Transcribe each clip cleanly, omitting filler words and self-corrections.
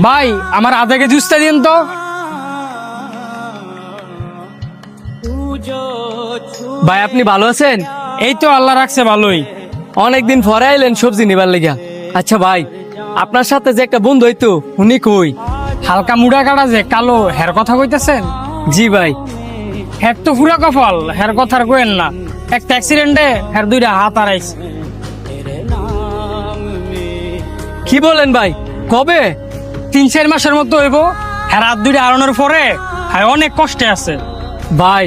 ভাই আমার আধা জুসটা দিন তো। ভাই আপনি ভালো আছেন? এই তো আল্লাহ রাখছে ভালোই। অনেকদিন পরে আইলেন সবজি নিবার লেগা। আচ্ছা ভাই, আপনার সাথে যে একটা বন্ধু হইতো উনি কই? হালকা মুড়া কাটা যে কালো হের কথা কইতেছেন? জি ভাই। হের তো পুরা কপাল, হের কথার কইেন না। একটা অ্যাক্সিডেন্টে হের দুইটা হাত হারাইছে। কি বলেন ভাই, কবে? 3-4 মাসের মতো হইব। হের হাত দুইটা হারানোর পরে হ্যাঁ অনেক কষ্টে আছে। ভাই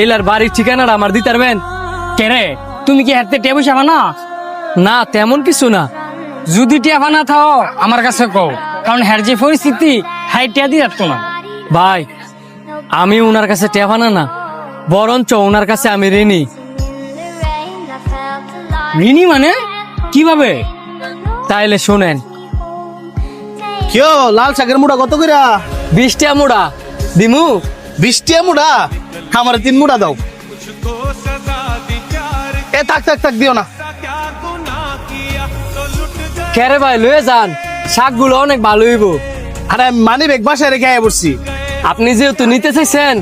এলার বাড়ির ঠিকানাটা আমার দিতে পারবেন? কেরে তুমি কি হাতে টেবু সাবা না? না তেমন কিছু না। যদি টিয়া না থাও আমার কাছে কও, কারণ হের যে পরিস্থিতি হাই টিয়া দিয়ে যাচ্ছ না। ভাই আমি ওনার কাছে টেফানা না, বরঞ্চ ওনার কাছে আমি ঋণী। ঋণী মানে কিভাবে? তাইলে শোনেন। কেউ লাল শাকের মুড়া কত কইরা? 20 টাকা মুড়া দিমু। 20 টাকা মুড়া? আমার 3 মুড়া দাও। এ থাক থাক থাক, দিও না। কেরে ভাই লয়ে যান, শাকগুলো অনেক ভালো হইব। আরে মানি ব্যাগ বাসায় রেখে আয়া পড়ছি। আপনি যেহেতু নিতে চাইছেন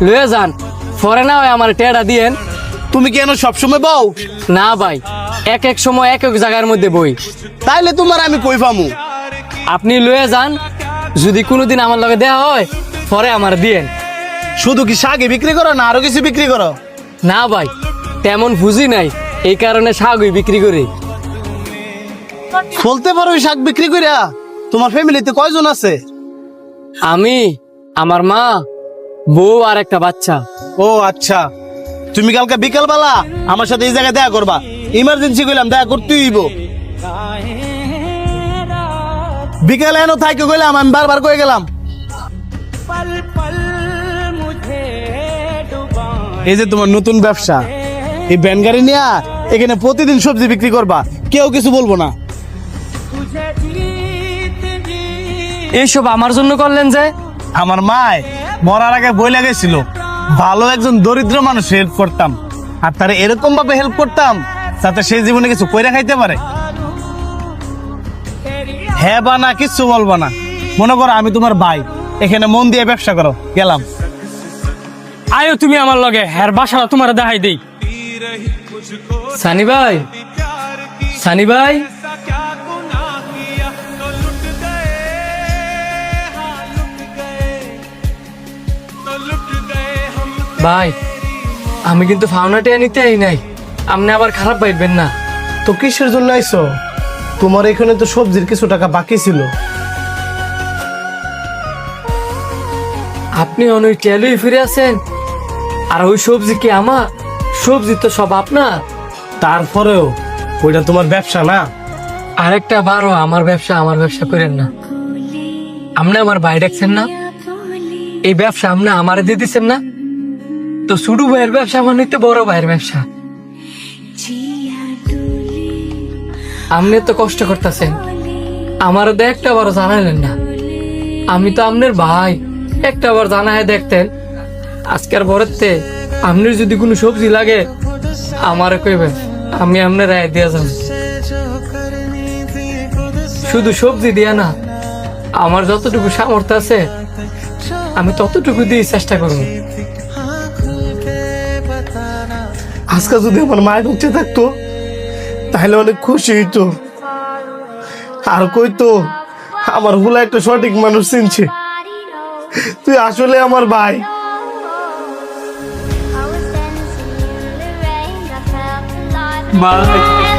লয়ে যান, পরে না হয় আমার টেড়া দিয়েন। তুমি কেন সবসময় বউ? না ভাই, এক এক সময় এক এক জায়গার মধ্যে বই। তাইলে তোমার আমি কই পামু? আপনি লয়ে যান, যদি কোনোদিন আমার লগে দেয়া হয় পরে আমার দিয়েন। শুধু কি শাকই বিক্রি করো না আরো কিছু বিক্রি করো? না ভাই তেমন বুঝি নাই, এই কারণে শাকই বিক্রি করি। বলতে পারো শাক বিক্রি কইরা? তোমার ফ্যামিলিতে কয়জন আছে? আমি, আমার মা, বউ আর একটা বাচ্চা। ও আচ্ছা, তুমি কালকে বিকাল বেলা আমার সাথে এই জায়গায় দেখা করবা। ইমার্জেন্সি কইলাম, দেখা করতেই হইব। বিকালে এনো থাইকে কইলাম, আমি বারবার কয়ে গেলাম। এই যে তোমার নতুন ব্যবসা, এই ভ্যান গাড়ি নিয়ে এখানে প্রতিদিন সবজি বিক্রি করবা, কেউ কিছু বলবো না। এইসব আমার জন্য করলেন যে? আমার মায় মরার আগে বই লাগাইছিল, ভালো একজন দরিদ্র মানুষ হেল্প করতাম, আর তারা এরকম ভাবে হেল্প করতাম যাতে সে জীবনে কিছু কইরা খাইতে পারে। হ্যাঁ বা না কিচ্ছু বলবো না। মনে করো আমি তোমার ভাই, এখানে মন দিয়ে ব্যবসা করো। গেলাম। আয়ো তুমি আমার লগে, হের বাসাটা তোমার দেখাই দেই। সানি ভাই, সানি ভাই, ভাই আমি কিন্তু ফাউনাটা নিতে আই নাই, আপনি আবার খারাপ পাইবেন না। তো কিসের জন্য আইছো? তোমার এখানে তো সবজির কিছু টাকা বাকি ছিল। আপনি অনেক টেলুই ফিরে আছেন, আর ওই সবজি কি আমার? সবজি তো সব আপনার। তারপরেও ওইটা তোমার ব্যবসা না? আরেকটা বারো আমার ব্যবসা করেন না। আপনি আমার ভাই ডাকছেন না, এই ব্যবসা আপনি আমারে দিয়ে দিচ্ছেন না, তো ছোট ভাইয়ের ব্যবসা মানে তো বড় ভাইয়ের ব্যবসা। আপনি তো কষ্ট করতেছেন, আমারও তো একটা বার জানাইলেন না। আমি তো আপনার ভাই, একটা বার জানায় দেখতেন। আজকের পরেতে আপনার যদি কোনো সবজি লাগে আমারে কইবেন, আমি আপনার রায় দিয়া যাব। শুধু সবজি দিয়া না, আমার যতটুকু সামর্থ্য আছে আমি ততটুকু দিয়ে চেষ্টা করব। আজকে যদি আমার মায়ের উঠে থাকতো তাহলে অনেক খুশি হইতো, আর কইতো আমার হুলা একটা সঠিক মানুষ চিনছে। তুই আসলে আমার ভাই। ভাই